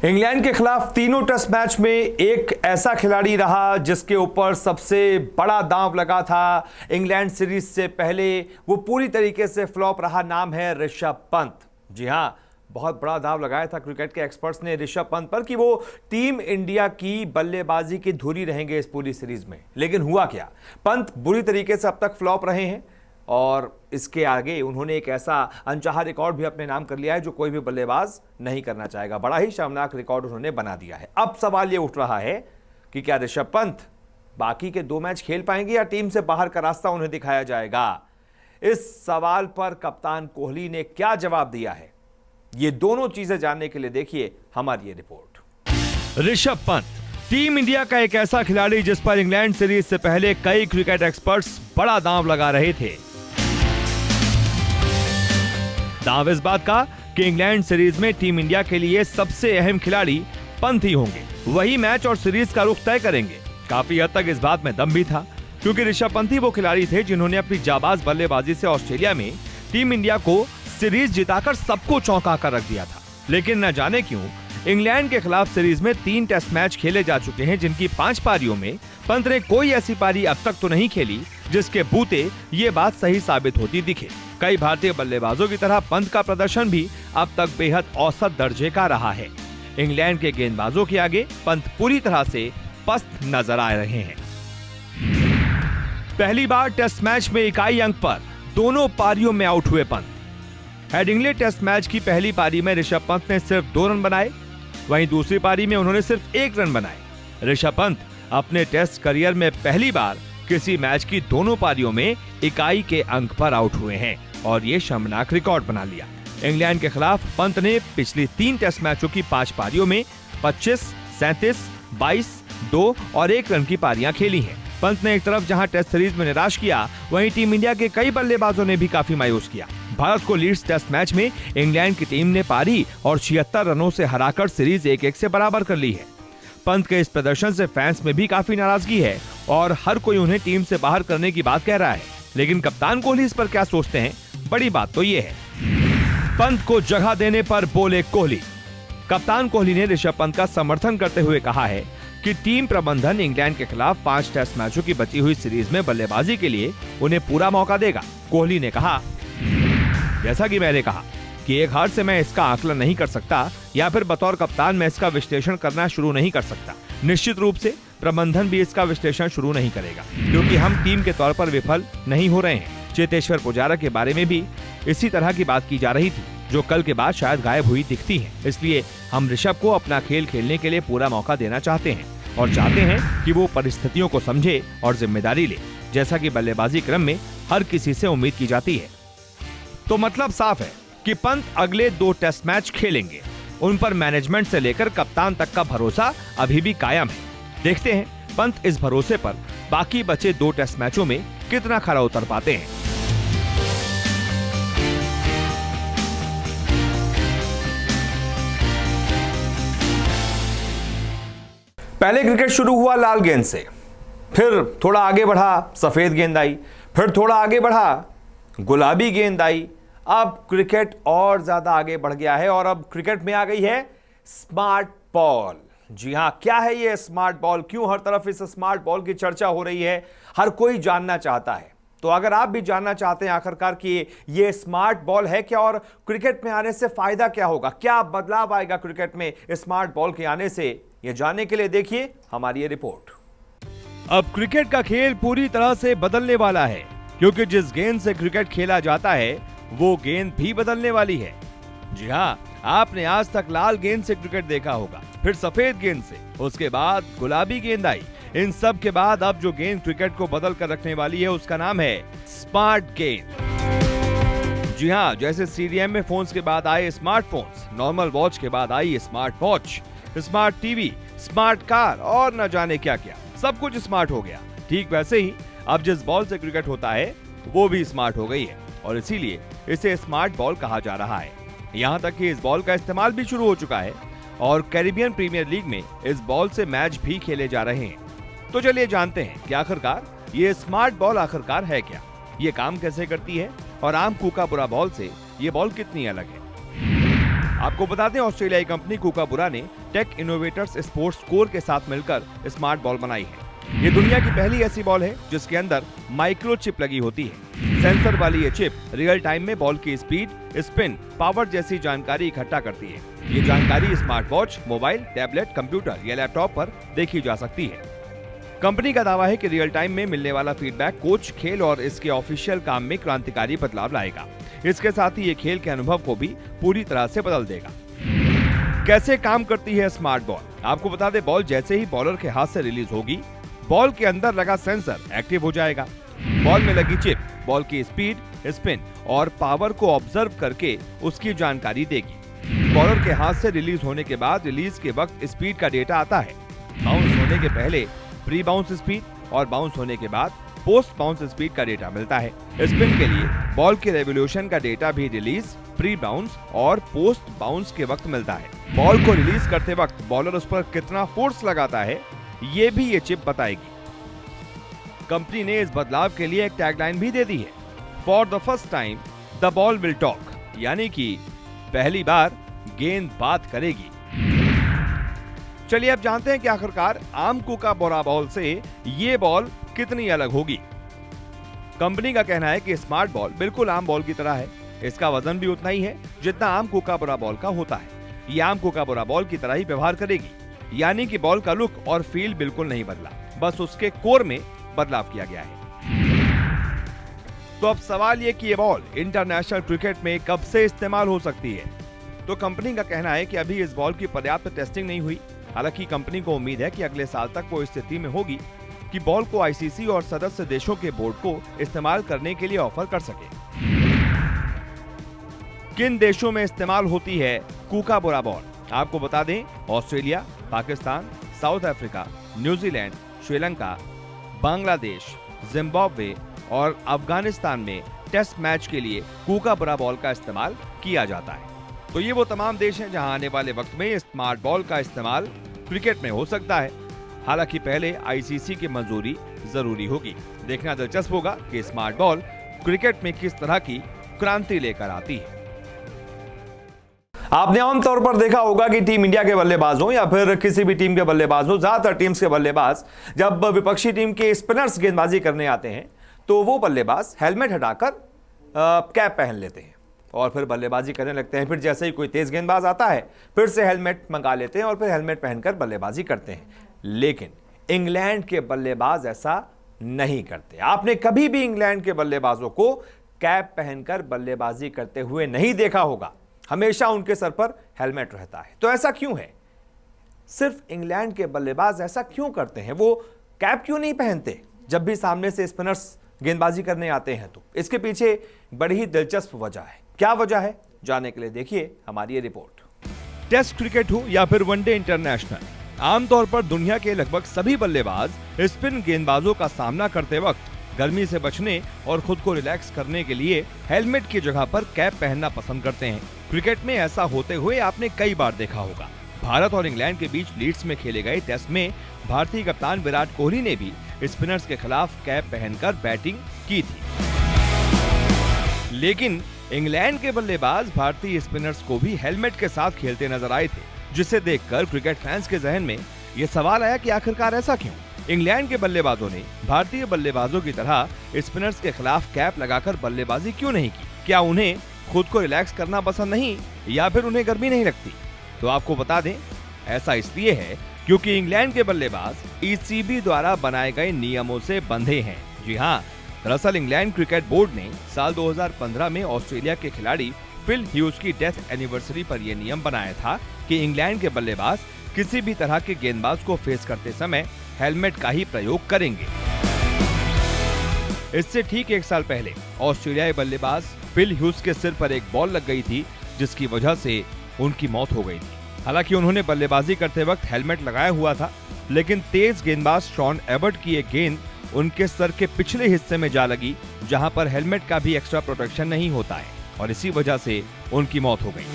England के खिलाफ तीनों टेस्ट मैच में एक ऐसा खिलाड़ी रहा जिसके ऊपर सबसे बड़ा दांव लगा था। इंग्लैंड सीरीज से पहले वो पूरी तरीके से फ्लॉप रहा। नाम है ऋषभ पंत। जी हां, बहुत बड़ा दांव लगाया था क्रिकेट के एक्सपर्ट्स ने ऋषभ पंत पर कि वो टीम इंडिया की बल्लेबाजी की धुरी रहेंगे इस पूरी सीरीज में। लेकिन हुआ क्या, पंत बुरी तरीके से अब तक फ्लॉप रहे हैं और इसके आगे उन्होंने एक ऐसा अनचाहा रिकॉर्ड भी अपने नाम कर लिया है जो कोई भी बल्लेबाज नहीं करना चाहेगा। बड़ा ही शर्मनाक रिकॉर्ड उन्होंने बना दिया है। अब सवाल ये उठ रहा है कि क्या ऋषभ पंत बाकी के 2 मैच खेल पाएंगे या टीम से बाहर का रास्ता उन्हें दिखाया जाएगा। इस सवाल पर कप्तान कोहली ने क्या जवाब दिया है, ये दोनों चीजें जानने के लिए देखिए हमारी ये report. Rishabh Pant team India का एक ऐसा खिलाड़ी जिस पर इंग्लैंड सीरीज से पहले कई क्रिकेट एक्सपर्ट्स बड़ा दांव लगा रहे थे। दांव इस बात का कि इंग्लैंड सीरीज में टीम इंडिया के लिए सबसे अहम खिलाड़ी पंत ही होंगे, वही मैच और सीरीज का रुख तय करेंगे। काफी हद तक इस बात में दम भी था क्योंकि ऋषभ पंत ही वो खिलाड़ी थे जिन्होंने अपनी जाबाज बल्लेबाजी से ऑस्ट्रेलिया में टीम इंडिया को सीरीज जिताकर सबको चौंका कर रख दिया था। लेकिन न जाने क्यों इंग्लैंड के खिलाफ सीरीज में 3 टेस्ट मैच खेले जा चुके हैं जिनकी 5 पारियों में पंत ने कोई ऐसी पारी अब तक तो नहीं खेली जिसके बूते ये बात सही साबित होती दिखे। कई भारतीय बल्लेबाजों की तरह पंत का प्रदर्शन भी अब तक बेहद औसत दर्जे का रहा है। इंग्लैंड के गेंदबाजों के आगे पंत पूरी तरह से पस्त नजर आ रहे हैं। पहली बार टेस्ट मैच में इकाई अंक पर दोनों पारियों में आउट हुए पंत। हेडिंग्ले टेस्ट मैच की पहली पारी में ऋषभ पंत ने सिर्फ 2 रन बनाए, वहीं दूसरी पारी में उन्होंने सिर्फ 1 रन बनाए। ऋषभ पंत अपने टेस्ट करियर में पहली बार किसी मैच की दोनों पारियों में इकाई के अंक पर आउट हुए हैं और ये शर्मनाक रिकॉर्ड बना लिया। इंग्लैंड के खिलाफ पंत ने पिछली 3 टेस्ट मैचों की 5 पारियों में 25, 37, 22, 2 और 1 रन की पारियां खेली हैं। पंत ने एक तरफ जहां टेस्ट सीरीज में निराश किया, वहीं टीम इंडिया के कई बल्लेबाजों ने भी काफी मायूस किया। भारत को लीड्स टेस्ट मैच में इंग्लैंड की टीम ने पारी और 76 रनों से हराकर सीरीज 1-1 से बराबर कर ली है। पंत के इस प्रदर्शन से फैंस में भी काफी नाराजगी है और हर कोई उन्हें टीम से बाहर करने की बात कह रहा है। लेकिन कप्तान कोहली इस पर क्या सोचते हैं, बड़ी बात तो ये है। पंत को जगह देने पर बोले कोहली। कप्तान कोहली ने ऋषभ पंत का समर्थन करते हुए कहा है कि टीम प्रबंधन इंग्लैंड के खिलाफ 5 टेस्ट मैचों की बची हुई सीरीज में बल्लेबाजी के लिए उन्हें पूरा मौका देगा। कोहली ने कहा, जैसा कि मैंने कहा कि एक हार से मैं इसका आकलन नहीं कर सकता या फिर बतौर कप्तान मैं इसका विश्लेषण करना शुरू नहीं कर सकता। निश्चित रूप से प्रबंधन भी इसका विश्लेषण शुरू नहीं करेगा क्योंकि हम टीम के तौर पर विफल नहीं हो रहे हैं। चेतेश्वर पुजारा के बारे में भी इसी तरह की बात की जा रही थी जो कल के बाद शायद गायब हुई दिखती है। इसलिए हम ऋषभ को अपना खेल खेलने के लिए पूरा मौका देना चाहते हैं और चाहते हैं कि वो परिस्थितियों को समझे और जिम्मेदारी ले, जैसा कि बल्लेबाजी क्रम में हर किसी से उम्मीद की जाती है। तो मतलब साफ है कि पंत अगले 2 टेस्ट मैच खेलेंगे। उन पर मैनेजमेंट से लेकर कप्तान तक का भरोसा अभी भी कायम है। देखते हैं पंत इस भरोसे पर बाकी बचे 2 टेस्ट मैचों में कितना खरा उतर पाते हैं। पहले क्रिकेट शुरू हुआ लाल गेंद से, फिर थोड़ा आगे बढ़ा सफेद गेंद आई, फिर थोड़ा आगे बढ़ा गुलाबी गेंद आई। अब क्रिकेट और ज्यादा आगे बढ़ गया है और अब क्रिकेट में आ गई है स्मार्ट बॉल। जी हां, क्या है ये स्मार्ट बॉल, क्यों हर तरफ इस स्मार्ट बॉल की चर्चा हो रही है, हर कोई जानना चाहता है। तो अगर आप भी जानना चाहते हैं आखिरकार कि ये स्मार्ट बॉल है क्या और क्रिकेट में आने से फायदा क्या होगा, क्या बदलाव आएगा क्रिकेट में स्मार्ट बॉल के आने से, ये जानने के लिए देखिए हमारी ये रिपोर्ट। अब क्रिकेट का खेल पूरी तरह से बदलने वाला है क्योंकि जिस गेंद से क्रिकेट खेला जाता है वो गेंद भी बदलने वाली है। जी हाँ, आपने आज तक लाल गेंद से क्रिकेट देखा होगा, फिर सफेद गेंद से, उसके बाद गुलाबी गेंद आई। इन सब के बाद अब जो गेंद क्रिकेट को बदल कर रखने वाली है उसका नाम है स्मार्ट गेंद। जी हाँ, जैसे सीडीएम में फोन्स के बाद आए स्मार्टफोन्स, नॉर्मल वॉच के बाद आई smart watch, smart TV, smart car और न जाने क्या क्या, सब कुछ स्मार्ट हो गया। ठीक वैसे ही अब जिस बॉल से क्रिकेट होता है वो भी स्मार्ट हो गई है और इसीलिए इसे स्मार्ट बॉल कहा जा रहा है। यहाँ तक कि इस बॉल का इस्तेमाल भी शुरू हो चुका है और कैरिबियन प्रीमियर लीग में इस बॉल से मैच भी खेले जा रहे हैं। तो चलिए जानते हैं कि आखिरकार ये स्मार्ट बॉल आखिरकार है क्या, ये काम कैसे करती है और आम कूका बुरा बॉल से ये बॉल कितनी अलग है। आपको बता दें, ऑस्ट्रेलियाई कंपनी कूकाबुरा ने टेक इनोवेटर्स स्पोर्ट्स कोर के साथ मिलकर स्मार्ट बॉल बनाई है। ये दुनिया की पहली ऐसी बॉल है जिसके अंदर माइक्रो चिप लगी होती है। सेंसर वाली ये चिप रियल टाइम में बॉल की स्पीड, स्पिन, पावर जैसी जानकारी इकट्ठा करती है। ये जानकारी smart watch, mobile, tablet, computer या लैपटॉप पर देखी जा सकती है। कंपनी का दावा है कि रियल टाइम में मिलने वाला फीडबैक कोच, खेल और इसके ऑफिशियल काम में क्रांतिकारी बदलाव लाएगा। इसके साथ ही ये खेल के अनुभव को भी पूरी तरह से बदल देगा। कैसे काम करती है स्मार्ट बॉल? आपको बता दें, बॉल जैसे ही बॉलर के हाथ से रिलीज होगी, बॉल के अंदर लगा सेंसर एक्टिव हो जाएगा। बॉल में लगी चिप बॉल की स्पीड, स्पिन और पावर को ऑब्जर्व करके उसकी जानकारी देगी। बॉलर के हाथ से रिलीज होने के बाद रिलीज के वक्त स्पीड का डेटा आता है। बाउंस होने के पहले प्री बाउंस स्पीड और बाउंस होने के बाद पोस्ट बाउंस स्पीड का डेटा मिलता है। स्पिन के लिए बॉल के रेवोल्यूशन का डेटा भी रिलीज, प्री बाउंस और पोस्ट बाउंस के वक्त मिलता है। बॉल को रिलीज करते वक्त बॉलर उस पर कितना फोर्स लगाता है, ये भी ये चिप बताएगी। कंपनी ने इस बदलाव के लिए एक टैगलाइन भी दे दी है, for the first time the ball will talk, यानी कि पहली बार गेंद बात करेगी। चलिए अब जानते हैं कि आखिरकार आम कूकाबुरा बॉल से ये बॉल कितनी अलग होगी। कंपनी का कहना है कि स्मार्ट बॉल बिल्कुल आम बॉल की तरह है। इसका वजन भी उतना ही है जितना आम कूकाबुरा बॉल का होता है। ये आम कूकाबुरा बॉल की तरह ही व्यवहार करेगी, यानी कि बॉल का लुक और फील बिल्कुल नहीं बदला, बस उसके कोर में बदलाव किया गया है। तो अब सवाल ये कि ये बॉल इंटरनेशनल क्रिकेट में कब से इस्तेमाल हो सकती है? तो कंपनी का कहना है कि अभी इस बॉल की पर्याप्त टेस्टिंग नहीं हुई। हालांकि कंपनी को उम्मीद है कि अगले साल तक वो स्थिति में होगी कि बॉल को आईसीसी और सदस्य देशों के बोर्ड को इस्तेमाल करने के लिए ऑफर कर सके। किन देशों में इस्तेमाल होती है कूकाबुरा बॉल? आपको बता दें, Australia, Pakistan, south Africa, New Zealand, Sri Lanka, Bangladesh, Zimbabwe और अफगानिस्तान में टेस्ट मैच के लिए कूकाबुरा बॉल का इस्तेमाल किया जाता है। तो ये वो तमाम देश हैं जहां आने वाले वक्त में स्मार्ट बॉल का इस्तेमाल क्रिकेट में हो सकता है। हालांकि पहले आईसीसी की मंजूरी जरूरी होगी। देखना दिलचस्प होगा कि स्मार्ट बॉल क्रिकेट में किस तरह की क्रांति लेकर आती है। आपने आमतौर पर देखा होगा कि टीम इंडिया के बल्लेबाज हो या फिर किसी भी टीम के बल्लेबाज हो, ज्यादातर टीम्स के बल्लेबाज जब विपक्षी टीम के स्पिनर्स गेंदबाजी करने आते हैं तो वो बल्लेबाज हेलमेट हटाकर कैप पहन लेते हैं और फिर बल्लेबाजी करने लगते हैं। फिर जैसे ही कोई तेज गेंदबाज आता है फिर से हेलमेट मंगा लेते हैं और फिर हेलमेट पहनकर बल्लेबाजी करते हैं। लेकिन इंग्लैंड के बल्लेबाज ऐसा नहीं करते। आपने कभी भी इंग्लैंड के बल्लेबाजों को कैप पहनकर बल्लेबाजी करते हुए नहीं देखा होगा। हमेशा उनके सर पर हेलमेट रहता है। तो ऐसा क्यों है? सिर्फ इंग्लैंड के बल्लेबाज ऐसा क्यों करते हैं? वो कैप क्यों नहीं पहनते जब भी सामने से स्पिनर्स गेंदबाजी करने आते हैं? तो इसके पीछे बड़ी ही दिलचस्प वजह है। क्या वजह है, जानने के लिए देखिए हमारी ये रिपोर्ट। टेस्ट क्रिकेट हो या फिर वनडे इंटरनेशनल, आमतौर पर दुनिया के लगभग सभी बल्लेबाज स्पिन गेंदबाजों का सामना करते वक्त गर्मी से बचने और खुद को रिलैक्स करने के लिए हेलमेट की जगह पर कैप पहनना पसंद करते हैं। क्रिकेट में ऐसा होते हुए आपने कई बार देखा होगा। भारत और इंग्लैंड के बीच लीड्स में खेले गए टेस्ट में भारतीय कप्तान विराट कोहली ने भी स्पिनर्स के खिलाफ कैप पहनकर बैटिंग की थी। लेकिन इंग्लैंड के बल्लेबाज भारतीय स्पिनर्स को भी हेलमेट के साथ खेलते नजर आए थे, जिसे देखकर क्रिकेट फैंस के जहन में यह सवाल आया कि आखिरकार ऐसा क्यों? इंग्लैंड के बल्लेबाजों ने भारतीय बल्लेबाजों की तरह स्पिनर्स के खिलाफ कैप लगाकर बल्लेबाजी क्यों नहीं की? क्या उन्हें खुद को रिलैक्स करना पसंद नहीं या फिर उन्हें गर्मी नहीं लगती? तो आपको बता दें, ऐसा इसलिए है क्योंकि इंग्लैंड के बल्लेबाज ईसीबी द्वारा बनाए गए नियमों से बंधे हैं। जी हाँ, दरअसल इंग्लैंड क्रिकेट बोर्ड ने साल 2015 में ऑस्ट्रेलिया के खिलाड़ी फिल ह्यूज की डेथ एनिवर्सरी पर यह नियम बनाया था कि इंग्लैंड के बल्लेबाज किसी भी तरह के गेंदबाज को फेस करते समय हेलमेट का ही प्रयोग करेंगे। इससे ठीक एक साल पहले ऑस्ट्रेलियाई बल्लेबाज फिल ह्यूज के सिर पर एक बॉल लग गई थी, जिसकी वजह से उनकी मौत हो गई थी। हालांकि उन्होंने बल्लेबाजी करते वक्त हेलमेट लगाया हुआ था, लेकिन तेज गेंदबाज शॉन एबर्ट की एक गेंद उनके सर के पिछले हिस्से में जा लगी, जहां पर हेलमेट का भी एक्स्ट्रा प्रोटेक्शन नहीं होता है, और इसी वजह से उनकी मौत हो गई।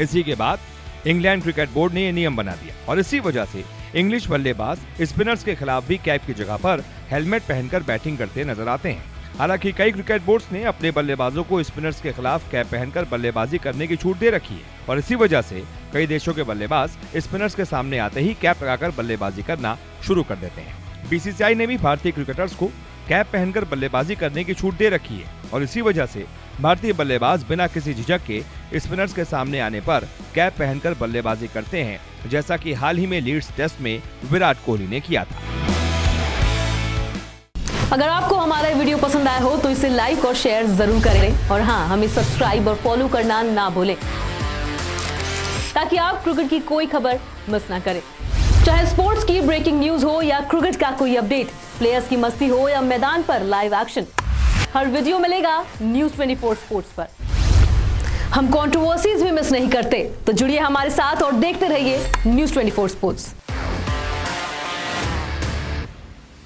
इसी के बाद इंग्लैंड क्रिकेट बोर्ड ने यह नियम बना दिया और इसी वजह से इंग्लिश बल्लेबाज स्पिनर्स के खिलाफ भी कैप की जगह पर हेलमेट पहनकर बैटिंग करते नजर आते हैं। हालांकि कई क्रिकेट बोर्ड्स ने अपने बल्लेबाजों को स्पिनर्स के खिलाफ कैप पहनकर बल्लेबाजी करने की छूट दे रखी है और इसी वजह से कई देशों के बल्लेबाज स्पिनर्स के सामने आते ही कैप लगाकर बल्लेबाजी करना शुरू कर देते हैं। बीसीसीआई ने भी भारतीय क्रिकेटर्स को कैप पहनकर बल्लेबाजी करने की छूट दे रखी है और इसी वजह से भारतीय बल्लेबाज बिना किसी झिझक के स्पिनर्स के सामने आने पर कैप पहनकर बल्लेबाजी करते हैं, जैसा कि हाल ही में लीड्स टेस्ट में विराट कोहली ने किया था। अगर आपको हमारा वीडियो पसंद आया हो तो इसे लाइक और शेयर जरूर करें और हाँ, हमें सब्सक्राइब और फॉलो करना ना भूलें ताकि आप क्रिकेट की कोई खबर मिस ना करें। चाहे स्पोर्ट्स की ब्रेकिंग न्यूज हो या क्रिकेट का कोई अपडेट, प्लेयर्स की मस्ती हो या मैदान पर लाइव एक्शन, हर वीडियो मिलेगा न्यूज़ 24 स्पोर्ट्स पर। हम कंट्रोवर्सीज भी मिस नहीं करते, तो जुड़िए हमारे साथ और देखते रहिए न्यूज़ 24 स्पोर्ट्स।